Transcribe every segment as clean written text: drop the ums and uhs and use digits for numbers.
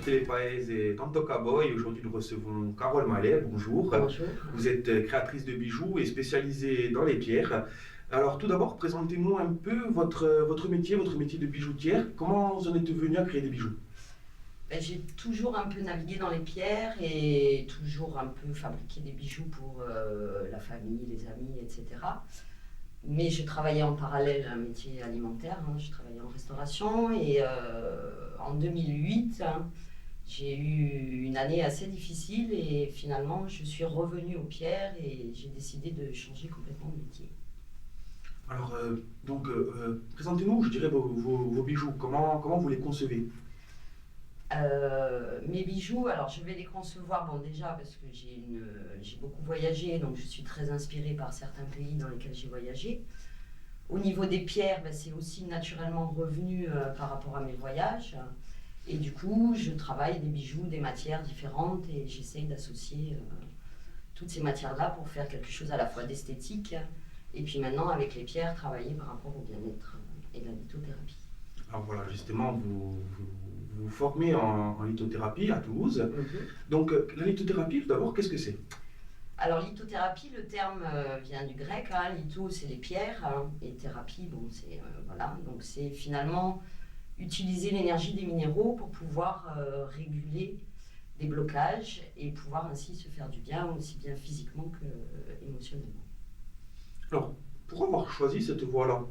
Télépaez et Tanto Cowboy. Aujourd'hui, nous recevons Carole Mallet. Bonjour. Bonjour. Vous êtes créatrice de bijoux et spécialisée dans les pierres. Alors, tout d'abord, présentez-nous un peu votre métier de bijoutière. Comment vous en êtes venu à créer des bijoux? J'ai toujours un peu navigué dans les pierres et toujours un peu fabriqué des bijoux pour la famille, les amis, etc. Mais je travaillais en parallèle un métier alimentaire, je travaillais en restauration et en 2008, j'ai eu une année assez difficile et finalement je suis revenue aux pierres et j'ai décidé de changer complètement de métier. Alors, présentez-nous, je dirais, vos bijoux. Comment vous les concevez? Mes bijoux, alors je vais les concevoir, bon déjà parce que j'ai beaucoup voyagé, donc je suis très inspirée par certains pays dans lesquels j'ai voyagé. Au niveau des pierres, c'est aussi naturellement revenu par rapport à mes voyages. Et du coup, je travaille des bijoux, des matières différentes et j'essaye d'associer toutes ces matières-là pour faire quelque chose à la fois d'esthétique et puis maintenant avec les pierres, travailler par rapport au bien-être et la lithothérapie. Alors voilà, justement, vous formez en lithothérapie à Toulouse. Donc, la lithothérapie, tout d'abord, qu'est-ce que c'est? Alors, lithothérapie, le terme vient du grec. Litho, c'est les pierres, et thérapie, bon, c'est voilà. Donc, c'est finalement utiliser l'énergie des minéraux pour pouvoir réguler des blocages et pouvoir ainsi se faire du bien, aussi bien physiquement que émotionnellement. Alors, pourquoi avoir choisi cette voie-là?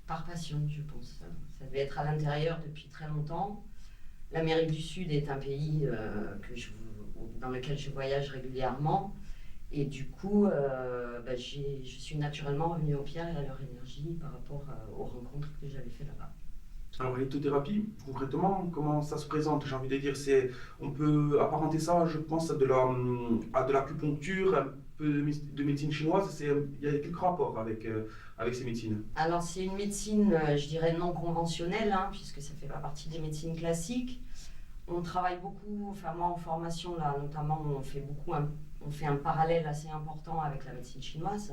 Par passion, je pense. Ça devait être à l'intérieur depuis très longtemps. L'Amérique du Sud est un pays dans lequel je voyage régulièrement. Et du coup, je suis naturellement revenue aux pierres et à leur énergie par rapport aux rencontres que j'avais faites là-bas. Alors, la lithothérapie, concrètement, comment ça se présente? J'ai envie de dire, on peut apparenter ça, je pense, à de l'acupuncture, un peu de médecine chinoise. Il y a quelques rapports avec ces médecines. Alors, c'est une médecine, je dirais, non conventionnelle, puisque ça ne fait pas partie des médecines classiques. On travaille beaucoup, enfin moi en formation, là, notamment, on fait un parallèle assez important avec la médecine chinoise.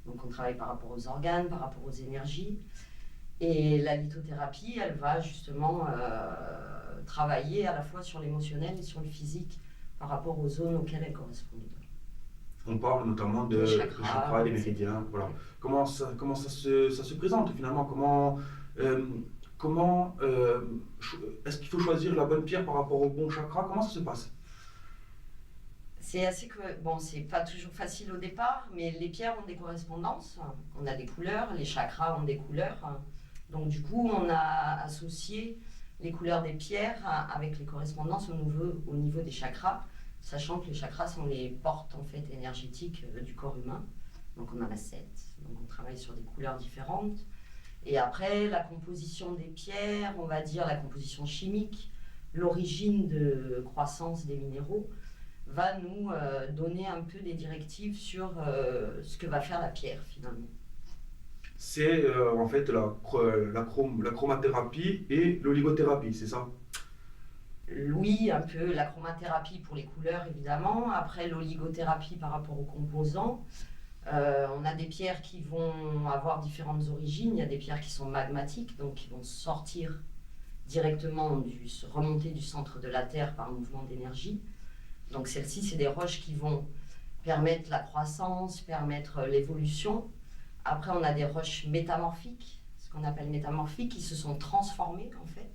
Donc, on travaille par rapport aux organes, par rapport aux énergies. Et la lithothérapie, elle va justement travailler à la fois sur l'émotionnel et sur le physique par rapport aux zones auxquelles elle correspond. On parle notamment de chakras, des méridiens. Voilà. Comment ça se présente finalement? Est-ce qu'il faut choisir la bonne pierre par rapport au bon chakra? Comment ça se passe? C'est pas toujours facile au départ, mais les pierres ont des correspondances. On a des couleurs, les chakras ont des couleurs. Donc du coup, on a associé les couleurs des pierres avec les correspondances au niveau des chakras, sachant que les chakras sont les portes en fait énergétiques du corps humain. Donc on en a 7. Donc on travaille sur des couleurs différentes. Et après, la composition des pierres, on va dire la composition chimique, l'origine de croissance des minéraux, va nous donner un peu des directives sur ce que va faire la pierre finalement. C'est en fait la chromathérapie et l'oligothérapie, c'est ça? Oui, un peu la chromathérapie pour les couleurs évidemment, après l'oligothérapie par rapport aux composants. On a des pierres qui vont avoir différentes origines, il y a des pierres qui sont magmatiques, donc qui vont sortir directement, remonter du centre de la Terre par mouvement d'énergie. Donc celles-ci, c'est des roches qui vont permettre la croissance, permettre l'évolution. Après, on a des roches métamorphiques, ce qu'on appelle métamorphiques, qui se sont transformées en fait.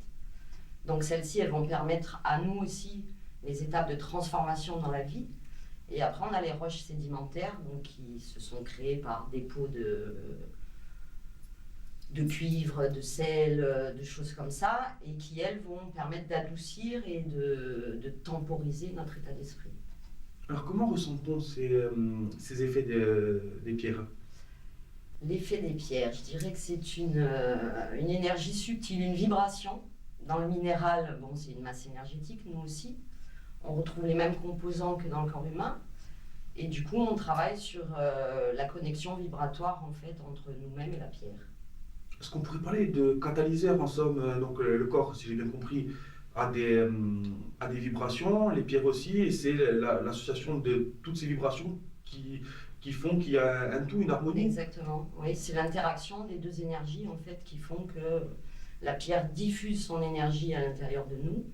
Donc celles-ci, elles vont permettre à nous aussi les étapes de transformation dans la vie. Et après, on a les roches sédimentaires, donc qui se sont créées par dépôt de cuivre, de sel, de choses comme ça, et qui, elles, vont permettre d'adoucir et de temporiser notre état d'esprit. Alors, comment ressent-on ces effets des pierres? L'effet des pierres, je dirais que c'est une énergie subtile, une vibration. Dans le minéral, c'est une masse énergétique, nous aussi. On retrouve les mêmes composants que dans le corps humain. Et du coup, on travaille sur la connexion vibratoire, en fait, entre nous-mêmes et la pierre. Est-ce qu'on pourrait parler de catalyseur, en somme? Donc, le corps, si j'ai bien compris, a des vibrations, les pierres aussi, et c'est l'association de toutes ces vibrations qui font qu'il y a un tout, une harmonie. Exactement, oui, c'est l'interaction des deux énergies, en fait, qui font que La pierre diffuse son énergie à l'intérieur de nous,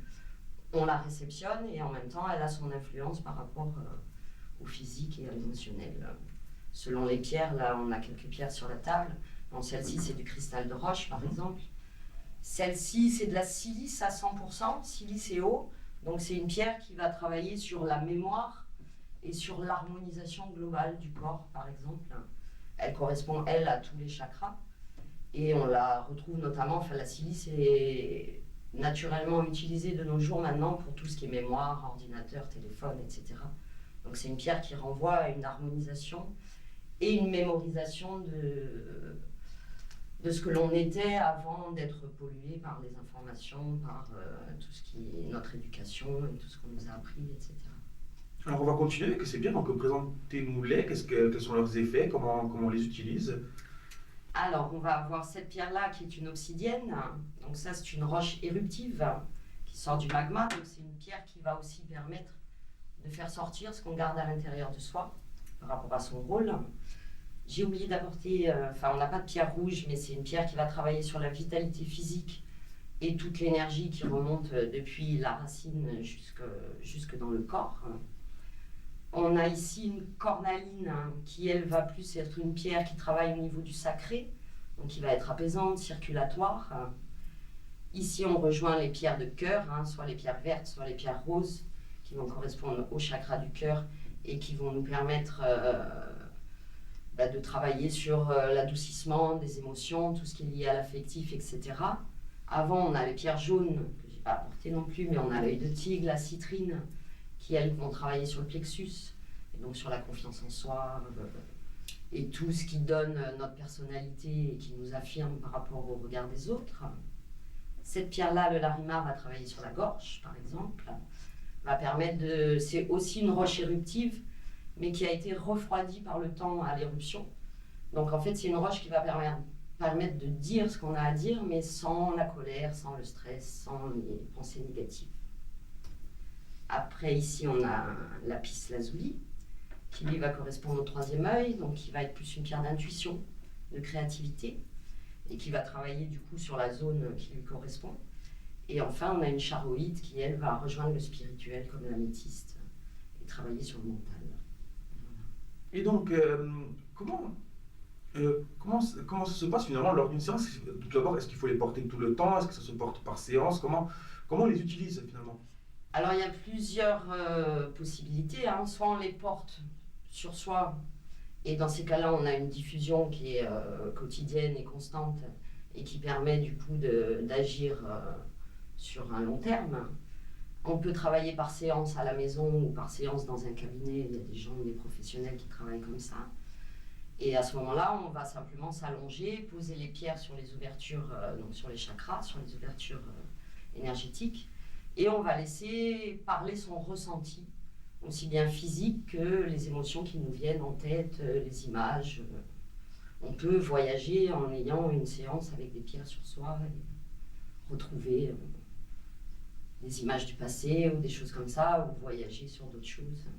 on la réceptionne et en même temps elle a son influence par rapport au physique et à l'émotionnel. Selon les pierres, là on a quelques pierres sur la table. Donc celle-ci c'est du cristal de roche par exemple. Celle-ci c'est de la silice à 100%, silice et eau. Donc c'est une pierre qui va travailler sur la mémoire et sur l'harmonisation globale du corps par exemple. Elle correspond elle à tous les chakras. Et on la retrouve notamment, enfin la silice est naturellement utilisée de nos jours maintenant pour tout ce qui est mémoire, ordinateur, téléphone, etc. Donc c'est une pierre qui renvoie à une harmonisation et une mémorisation de ce que l'on était avant d'être pollué par les informations, par tout ce qui est notre éducation et tout ce qu'on nous a appris, etc. Alors on va continuer avec ces pierres, donc présentez-nous-les, quels sont leurs effets, comment on les utilise. Alors, on va avoir cette pierre-là qui est une obsidienne. Donc ça, c'est une roche éruptive qui sort du magma. Donc c'est une pierre qui va aussi permettre de faire sortir ce qu'on garde à l'intérieur de soi par rapport à son rôle. J'ai oublié d'apporter, on n'a pas de pierre rouge, mais c'est une pierre qui va travailler sur la vitalité physique et toute l'énergie qui remonte depuis la racine jusque dans le corps. On a ici une cornaline qui, elle, va plus être une pierre qui travaille au niveau du sacré, donc qui va être apaisante, circulatoire. Ici, on rejoint les pierres de cœur, soit les pierres vertes, soit les pierres roses, qui vont correspondre au chakra du cœur et qui vont nous permettre de travailler sur l'adoucissement des émotions, tout ce qui est lié à l'affectif, etc. Avant, on a les pierres jaunes, que je n'ai pas apportées non plus, mais on a l'œil de tigre, la citrine, qui elles vont travailler sur le plexus, et donc sur la confiance en soi, et tout ce qui donne notre personnalité et qui nous affirme par rapport au regard des autres. Cette pierre-là, le larimar, va travailler sur la gorge, par exemple, va permettre de... C'est aussi une roche éruptive, mais qui a été refroidie par le temps à l'éruption. Donc en fait, c'est une roche qui va permettre de dire ce qu'on a à dire, mais sans la colère, sans le stress, sans les pensées négatives. Après, ici, on a lapis lazuli, qui lui va correspondre au troisième œil, donc qui va être plus une pierre d'intuition, de créativité, et qui va travailler du coup sur la zone qui lui correspond. Et enfin, on a une charoïde qui, elle, va rejoindre le spirituel comme l'améthyste et travailler sur le mental. Voilà. Et donc, comment ça se passe finalement lors d'une séance? Tout d'abord, est-ce qu'il faut les porter tout le temps? Est-ce que ça se porte par séance? Comment on les utilise finalement? Alors, il y a plusieurs possibilités. Soit on les porte sur soi, et dans ces cas-là, on a une diffusion qui est quotidienne et constante, et qui permet du coup d'agir sur un long terme. On peut travailler par séance à la maison ou par séance dans un cabinet. Il y a des gens, des professionnels qui travaillent comme ça. Et à ce moment-là, on va simplement s'allonger, poser les pierres sur les ouvertures, donc sur les chakras, sur les ouvertures énergétiques. Et on va laisser parler son ressenti, aussi bien physique que les émotions qui nous viennent en tête, les images. On peut voyager en ayant une séance avec des pierres sur soi et retrouver des images du passé ou des choses comme ça, ou voyager sur d'autres choses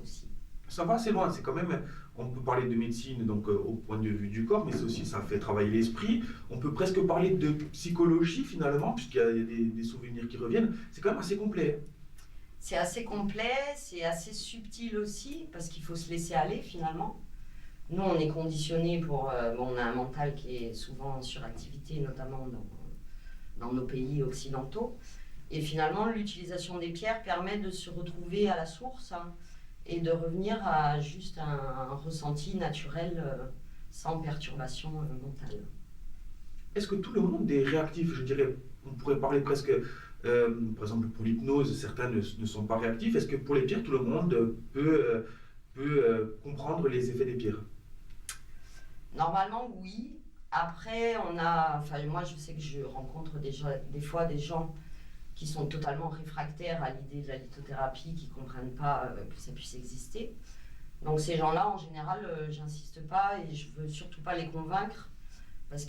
aussi. Ça va assez loin, c'est quand même, on peut parler de médecine donc au point de vue du corps, mais c'est aussi, ça fait travailler l'esprit. On peut presque parler de psychologie finalement, puisqu'il y a des souvenirs qui reviennent. C'est quand même assez complet. C'est assez complet, c'est assez subtil aussi, parce qu'il faut se laisser aller finalement. Nous, on est conditionnés pour... on a un mental qui est souvent en suractivité, notamment dans nos pays occidentaux. Et finalement, l'utilisation des pierres permet de se retrouver à la source et de revenir à juste un ressenti naturel sans perturbation mentale. Est-ce que tout le monde est réactif? Je dirais, on pourrait parler presque, par exemple pour l'hypnose, certains ne sont pas réactifs. Est-ce que pour les pierres, tout le monde peut comprendre les effets des pierres? Normalement, oui. Après, moi je sais que je rencontre des fois des gens qui sont totalement réfractaires à l'idée de la lithothérapie, qui ne comprennent pas que ça puisse exister. Donc ces gens-là, en général, j'insiste pas et je veux surtout pas les convaincre, parce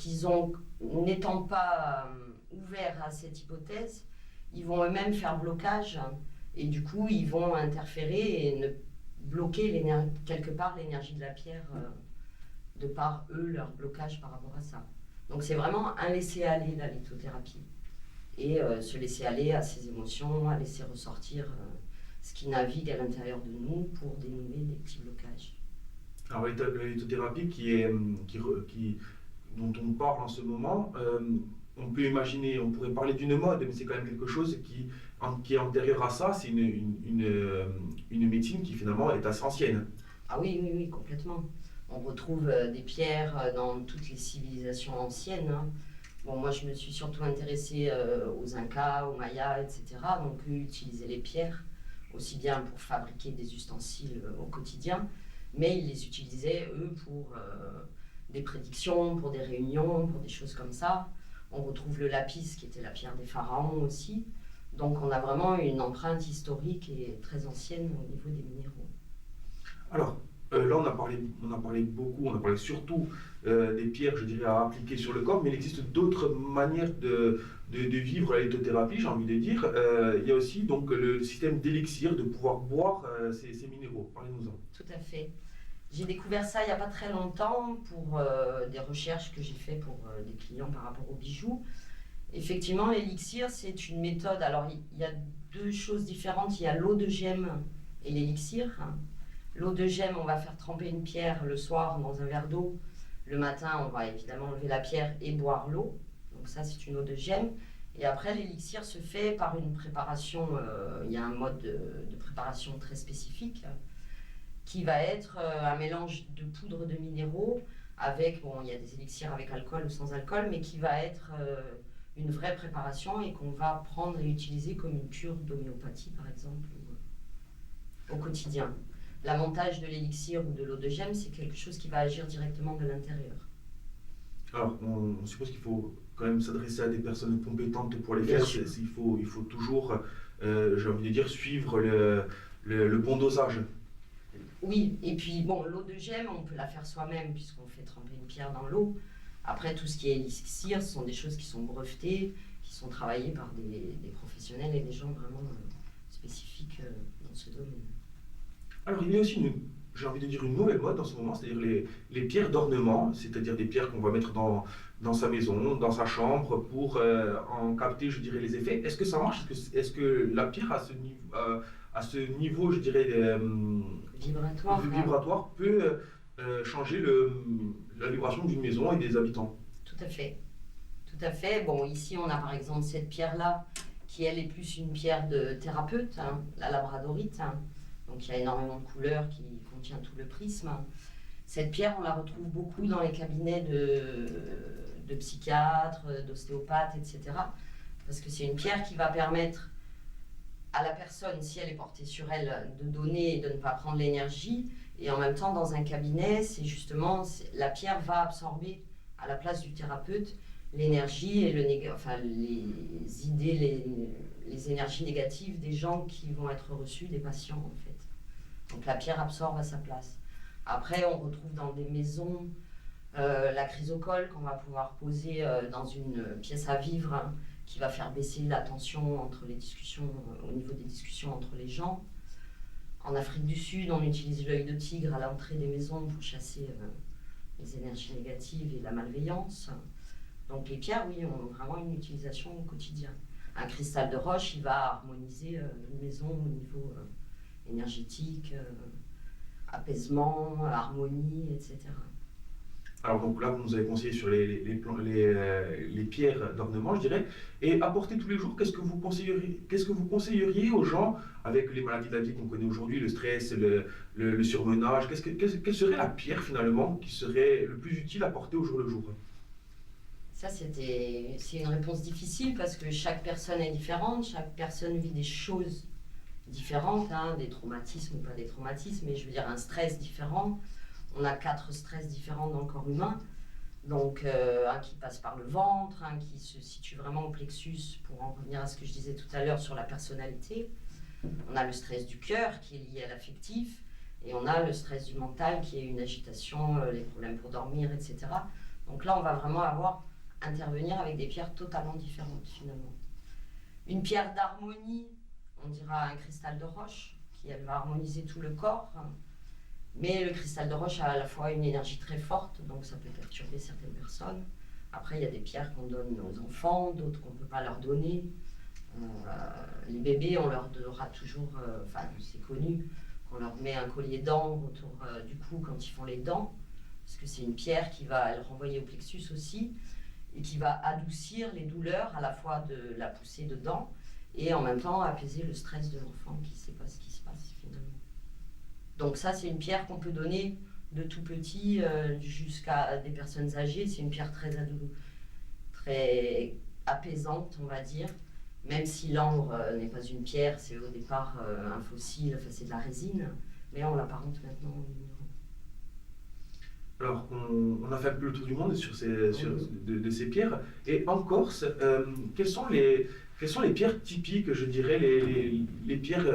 n'étant pas ouverts à cette hypothèse, ils vont eux-mêmes faire blocage, et du coup, ils vont interférer et bloquer quelque part l'énergie de la pierre, de par eux, leur blocage par rapport à ça. Donc c'est vraiment un laisser-aller, la lithothérapie. Et se laisser aller à ses émotions, à laisser ressortir ce qui navigue à l'intérieur de nous pour dénouer des petits blocages. Alors la lithothérapie dont on parle en ce moment, on peut imaginer, on pourrait parler d'une mode, mais c'est quand même quelque chose qui est antérieur à ça. C'est une médecine qui finalement est assez ancienne. Ah oui, oui, oui, complètement. On retrouve des pierres dans toutes les civilisations anciennes, hein. Bon, moi, je me suis surtout intéressée aux Incas, aux Mayas, etc. Donc, eux utilisaient les pierres, aussi bien pour fabriquer des ustensiles au quotidien, mais ils les utilisaient, eux, pour des prédictions, pour des réunions, pour des choses comme ça. On retrouve le lapis, qui était la pierre des pharaons aussi. Donc, on a vraiment une empreinte historique et très ancienne au niveau des minéraux. Alors, là, on a parlé beaucoup, on a parlé surtout des pierres, je dirais, à appliquer sur le corps, mais il existe d'autres manières de vivre la lithothérapie, j'ai envie de dire. Il y a aussi donc le système d'élixir, de pouvoir boire ces minéraux. Parlez-nous-en. Tout à fait. J'ai découvert ça il n'y a pas très longtemps pour des recherches que j'ai faites pour des clients par rapport aux bijoux. Effectivement, l'élixir, c'est une méthode. Alors, il y a deux choses différentes. Il y a l'eau de gemme et l'élixir. L'eau de gemme, on va faire tremper une pierre le soir dans un verre d'eau. Le matin, on va évidemment enlever la pierre et boire l'eau. Donc ça, c'est une eau de gemme. Et après, l'élixir se fait par une préparation. Il y a un mode de préparation très spécifique qui va être un mélange de poudre de minéraux avec, bon, il y a des élixirs avec alcool ou sans alcool, mais qui va être une vraie préparation et qu'on va prendre et utiliser comme une cure d'homéopathie, par exemple, au quotidien. L'avantage de l'élixir ou de l'eau de gemme, c'est quelque chose qui va agir directement de l'intérieur. Alors, on suppose qu'il faut quand même s'adresser à des personnes compétentes pour les Bien faire. sûr. Il faut toujours, j'ai envie de dire, suivre le bon dosage. Oui, et puis bon, l'eau de gemme, on peut la faire soi-même puisqu'on fait tremper une pierre dans l'eau. Après, tout ce qui est élixir, ce sont des choses qui sont brevetées, qui sont travaillées par des professionnels et des gens vraiment spécifiques dans ce domaine. Alors, il y a aussi, j'ai envie de dire, une nouvelle mode en ce moment, c'est-à-dire les pierres d'ornement, c'est-à-dire des pierres qu'on va mettre dans sa maison, dans sa chambre, pour en capter, je dirais, les effets. Est-ce que ça marche? Est-ce que la pierre à ce niveau, je dirais, vibratoire peut changer la vibration d'une maison et des habitants? Tout à fait. Tout à fait. Bon, ici, on a par exemple cette pierre-là, qui elle est plus une pierre de thérapeute, hein, la labradorite. Hein. Donc il y a énormément de couleurs qui contient tout le prisme. Cette pierre, on la retrouve beaucoup dans les cabinets de psychiatres, d'ostéopathes, etc. Parce que c'est une pierre qui va permettre à la personne, si elle est portée sur elle, de donner et de ne pas prendre l'énergie. Et en même temps, dans un cabinet, c'est justement, la pierre va absorber à la place du thérapeute l'énergie et les idées, les énergies négatives des gens qui vont être reçus, des patients en fait. Donc la pierre absorbe à sa place. Après, on retrouve dans des maisons la chrysocole qu'on va pouvoir poser dans une pièce à vivre, hein, qui va faire baisser la tension entre les discussions, au niveau des discussions entre les gens. En Afrique du Sud, on utilise l'œil de tigre à l'entrée des maisons pour chasser les énergies négatives et la malveillance. Donc les pierres, oui, ont vraiment une utilisation au quotidien. Un cristal de roche, il va harmoniser une maison au niveau énergétique, apaisement, harmonie, etc. Alors donc là, vous nous avez conseillé sur les pierres d'ornement, je dirais. Et apporter tous les jours, qu'est-ce que vous conseilleriez aux gens avec les maladies de la vie qu'on connaît aujourd'hui, le stress, le surmenage? Quelle serait la pierre finalement qui serait le plus utile à porter au jour le jour? Ça, c'est une réponse difficile parce que chaque personne est différente, chaque personne vit des choses différentes, hein, des traumatismes ou pas des traumatismes, mais je veux dire un stress différent. On a 4 stress différents dans le corps humain. Donc, un qui passe par le ventre, un qui se situe vraiment au plexus, pour en revenir à ce que je disais tout à l'heure sur la personnalité. On a le stress du cœur qui est lié à l'affectif. Et on a le stress du mental qui est une agitation, les problèmes pour dormir, etc. Donc là, on va vraiment intervenir avec des pierres totalement différentes finalement. Une pierre d'harmonie, on dira un cristal de roche, qui elle va harmoniser tout le corps. Mais le cristal de roche a à la fois une énergie très forte, donc ça peut perturber certaines personnes. Après, il y a des pierres qu'on donne aux enfants, d'autres qu'on ne peut pas leur donner. Les bébés, on leur donnera toujours, c'est connu, qu'on leur met un collier d'ambre autour du cou quand ils font les dents, parce que c'est une pierre qui va le renvoyer au plexus aussi, et qui va adoucir les douleurs à la fois de la poussée de dents, et en même temps apaiser le stress de l'enfant qui ne sait pas ce qui se passe finalement. Donc ça, c'est une pierre qu'on peut donner de tout petit jusqu'à des personnes âgées. C'est une pierre très apaisante, on va dire. Même si l'ambre n'est pas une pierre, c'est au départ un fossile, c'est de la résine, mais on l'apparente maintenant au minéraux. Alors, on a fait un peu le tour du monde de ces pierres. Et en Corse, quelles sont les pierres typiques, je dirais, les pierres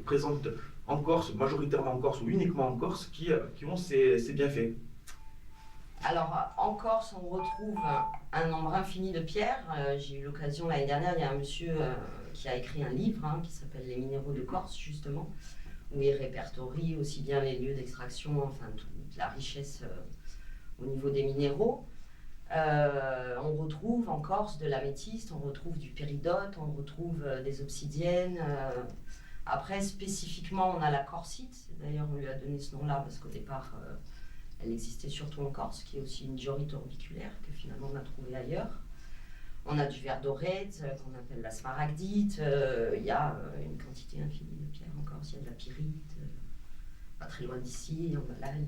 présentes en Corse, majoritairement en Corse ou uniquement en Corse, qui ont ces bienfaits? Alors, en Corse, on retrouve un nombre infini de pierres. J'ai eu l'occasion l'année dernière, il y a un monsieur qui a écrit un livre qui s'appelle Les minéraux de Corse, justement, où il répertorie aussi bien les lieux d'extraction, enfin toute la richesse au niveau des minéraux. On retrouve en Corse de l'améthyste, on retrouve du péridote, on retrouve des obsidiennes. Après, spécifiquement, on a la corsite. D'ailleurs, on lui a donné ce nom-là parce qu'au départ, elle existait surtout en Corse, qui est aussi une diorite orbiculaire que finalement on a trouvée ailleurs. On a du verre doré qu'on appelle la smaragdite. Il y a une quantité infinie de pierres en Corse. Il y a de la pyrite, pas très loin d'ici, en Malaye.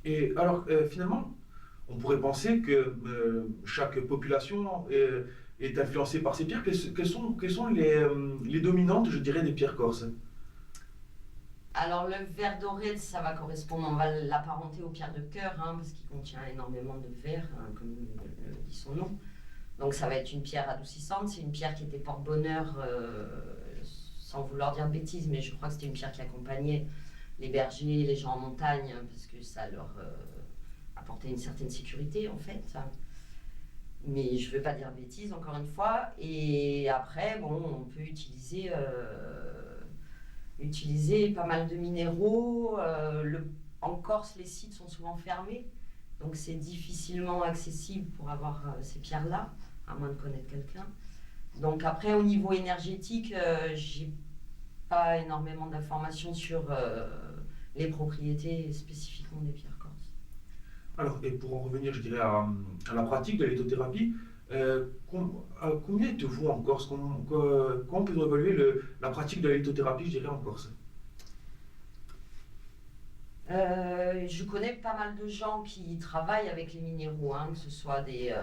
Et alors, finalement, on pourrait penser que chaque population est influencée par ces pierres. Quelles sont les dominantes, je dirais, des pierres corses? Alors le verre doré, ça va correspondre, on va l'apparenter aux pierres de cœur, parce qu'il contient énormément de verre, comme le dit son nom. Donc ça va être une pierre adoucissante, c'est une pierre qui était porte-bonheur, sans vouloir dire de bêtises, mais je crois que c'était une pierre qui accompagnait les bergers, les gens en montagne, parce que ça leur apportait une certaine sécurité en fait. Mais je ne veux pas dire de bêtises encore une fois. Et après, on peut utiliser pas mal de minéraux. En Corse, les sites sont souvent fermés, donc c'est difficilement accessible pour avoir ces pierres-là, à moins de connaître quelqu'un. Donc après, au niveau énergétique, j'ai pas énormément d'informations sur les propriétés spécifiquement des pierres corses. Alors, et pour en revenir, je dirais, à la pratique de la lithothérapie, combien êtes-vous en Corse? Comment peut-on évaluer la pratique de la lithothérapie, je dirais, en Corse? Je connais pas mal de gens qui travaillent avec les minéraux, que ce soit des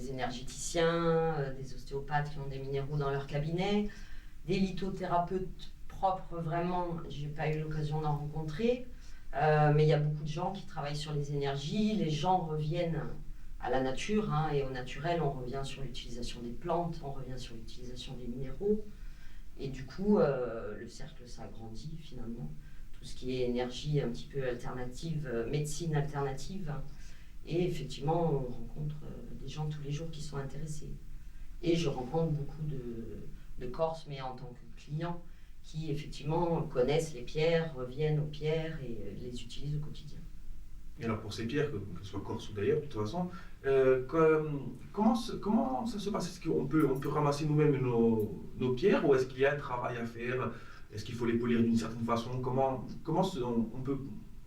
énergéticiens, des ostéopathes qui ont des minéraux dans leur cabinet, des lithothérapeutes propres vraiment, j'ai pas eu l'occasion d'en rencontrer, mais il y a beaucoup de gens qui travaillent sur les énergies. Les gens reviennent à la nature et au naturel, on revient sur l'utilisation des plantes, on revient sur l'utilisation des minéraux, et du coup le cercle s'agrandit finalement. Tout ce qui est énergie un petit peu alternative, médecine alternative. Et effectivement, on rencontre des gens tous les jours qui sont intéressés. Et je rencontre beaucoup de Corses, mais en tant que clients, qui effectivement connaissent les pierres, reviennent aux pierres et les utilisent au quotidien. Et alors pour ces pierres, que ce soit corse ou d'ailleurs, de toute façon, comment ça se passe? Est-ce qu'on peut ramasser nous-mêmes nos pierres, ou est-ce qu'il y a un travail à faire? Est-ce qu'il faut les polir d'une certaine façon? Comment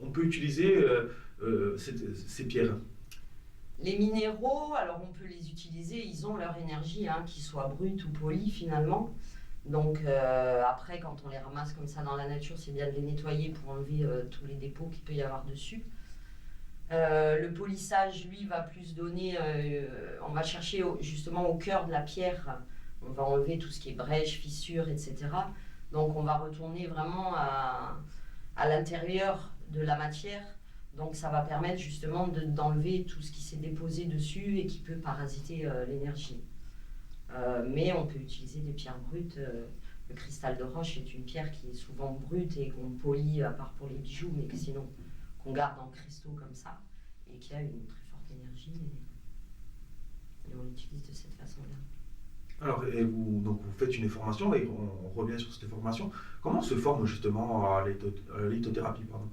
on peut utiliser ces pierres? Les minéraux, alors on peut les utiliser, ils ont leur énergie, qu'ils soient bruts ou polis finalement. Donc après, quand on les ramasse comme ça dans la nature, c'est bien de les nettoyer pour enlever tous les dépôts qu'il peut y avoir dessus. Le polissage, lui, va plus donner, on va chercher justement au cœur de la pierre, on va enlever tout ce qui est brèche, fissure, etc. Donc on va retourner vraiment à l'intérieur de la matière. Donc ça va permettre justement d'enlever tout ce qui s'est déposé dessus et qui peut parasiter l'énergie. Mais on peut utiliser des pierres brutes. Le cristal de roche est une pierre qui est souvent brute et qu'on polit, à part pour les bijoux, mais que sinon qu'on garde en cristaux comme ça, et qui a une très forte énergie. Et on l'utilise de cette façon-là. Alors, donc vous faites une formation, et on revient sur cette formation. Comment se forme justement à la lithothérapie, pardon?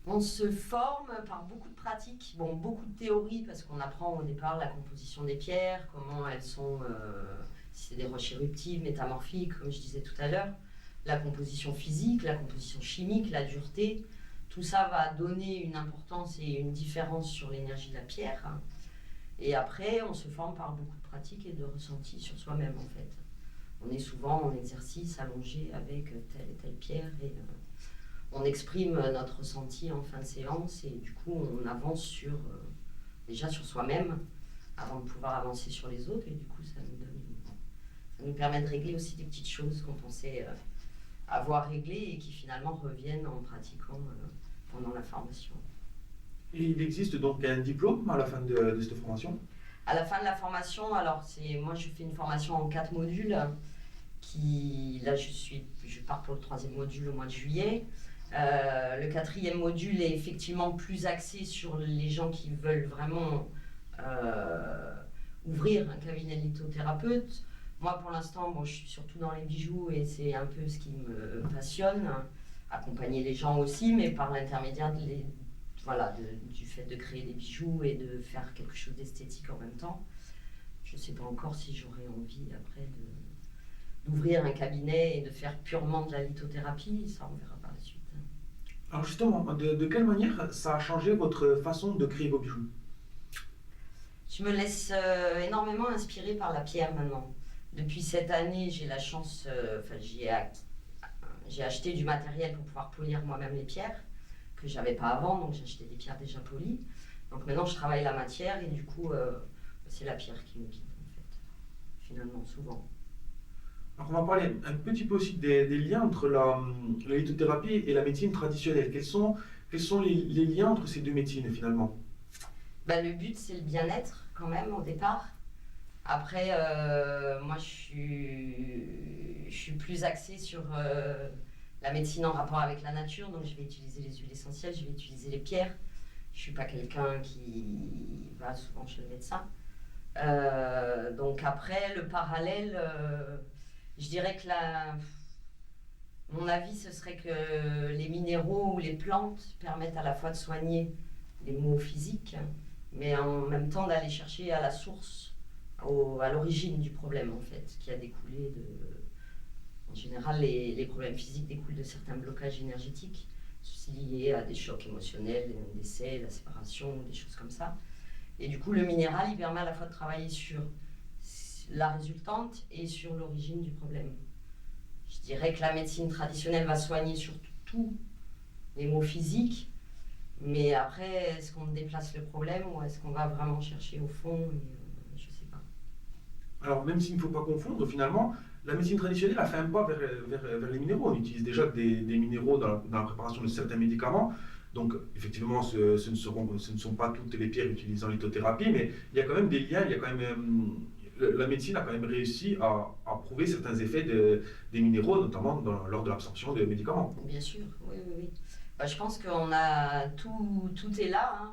On se forme par beaucoup de pratiques, bon, beaucoup de théories parce qu'on apprend au départ la composition des pierres, comment elles sont, si c'est des roches éruptives, métamorphiques, comme je disais tout à l'heure, la composition physique, la composition chimique, la dureté. Tout ça va donner une importance et une différence sur l'énergie de la pierre. Et après, on se forme par beaucoup de pratiques et de ressentis sur soi-même en fait. On est souvent en exercice allongé avec telle et telle pierre et on exprime notre ressenti en fin de séance et du coup on avance déjà sur soi-même avant de pouvoir avancer sur les autres et du coup ça nous permet de régler aussi des petites choses qu'on pensait avoir réglées et qui finalement reviennent en pratiquant pendant la formation. Et il existe donc un diplôme à la fin de cette formation? À la fin de la formation, alors moi je fais une formation en 4 modules là je pars pour le 3e module au mois de juillet. Le 4e module est effectivement plus axé sur les gens qui veulent vraiment ouvrir un cabinet de lithothérapeute. Moi pour l'instant, bon, je suis surtout dans les bijoux et c'est un peu ce qui me passionne, accompagner les gens aussi, mais par l'intermédiaire du fait de créer des bijoux et de faire quelque chose d'esthétique en même temps. Je ne sais pas encore si j'aurai envie après d'ouvrir un cabinet et de faire purement de la lithothérapie, ça on verra par la suite. Alors justement, de quelle manière ça a changé votre façon de créer vos bijoux? Je me laisse énormément inspirer par la pierre maintenant. Depuis cette année, j'ai la chance, j'ai acheté du matériel pour pouvoir polir moi-même les pierres, que je n'avais pas avant, donc j'ai acheté des pierres déjà polies. Donc maintenant je travaille la matière et du coup c'est la pierre qui me guide en fait, finalement souvent. Alors on va parler un petit peu aussi des liens entre la lithothérapie et la médecine traditionnelle. Quels sont les liens entre ces deux médecines finalement? Le but c'est le bien-être quand même au départ. Après moi je suis plus axée sur la médecine en rapport avec la nature, donc je vais utiliser les huiles essentielles, je vais utiliser les pierres. Je ne suis pas quelqu'un qui va souvent chez le médecin. Donc après, le parallèle, je dirais que mon avis, ce serait que les minéraux ou les plantes permettent à la fois de soigner les maux physiques, mais en même temps d'aller chercher à la source, à l'origine du problème en fait, qui a découlé de... En général, les problèmes physiques découlent de certains blocages énergétiques liés à des chocs émotionnels, un décès, la séparation, des choses comme ça. Et du coup, le minéral, il permet à la fois de travailler sur la résultante et sur l'origine du problème. Je dirais que la médecine traditionnelle va soigner surtout tous les maux physiques, mais après, est-ce qu'on déplace le problème ou est-ce qu'on va vraiment chercher au fond? Je ne sais pas. Alors même s'il ne faut pas confondre, finalement, la médecine traditionnelle a fait un pas vers les minéraux. On utilise déjà des minéraux dans la préparation de certains médicaments. Donc, effectivement, ce ne sont pas toutes les pierres utilisées en lithothérapie, mais il y a quand même des liens. Il y a quand même, la médecine a quand même réussi à prouver certains effets des minéraux, notamment lors de l'absorption de médicaments. Bien sûr, oui, oui, oui. Je pense qu'on a tout est là hein,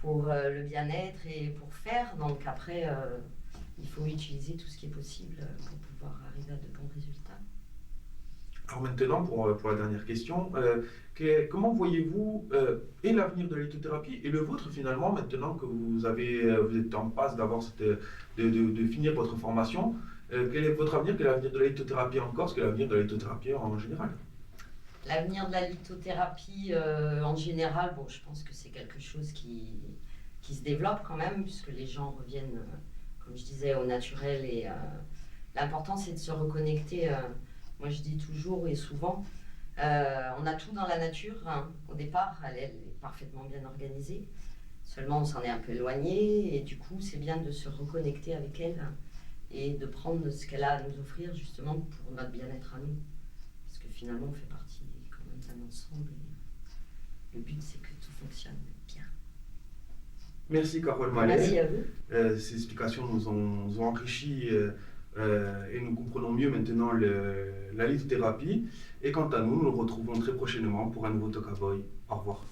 pour le bien-être et pour faire. Donc après, il faut utiliser tout ce qui est possible pour pouvoir arriver à de bons résultats. Alors maintenant, pour la dernière question, comment voyez-vous et l'avenir de la lithothérapie et le vôtre finalement, maintenant que vous êtes en passe de finir votre formation, quel est votre avenir, quel est l'avenir de la lithothérapie en Corse, quel est l'avenir de la lithothérapie en général? L'avenir de la lithothérapie en général, bon, je pense que c'est quelque chose qui se développe quand même, puisque les gens reviennent, comme je disais, au naturel. Et l'important, c'est de se reconnecter. Moi, je dis toujours et souvent, on a tout dans la nature. Hein. Au départ, elle est parfaitement bien organisée. Seulement, on s'en est un peu éloigné. Et du coup, c'est bien de se reconnecter avec elle et de prendre ce qu'elle a à nous offrir, justement, pour notre bien-être à nous. Parce que finalement, on fait partie quand même d'un ensemble. Et le but, c'est que tout fonctionne bien. Merci Carole Mallet. Merci à vous. Ces explications nous ont enrichi et nous comprenons mieux maintenant la lithothérapie. Et quant à nous, nous nous retrouvons très prochainement pour un nouveau Talk à Boy. Au revoir.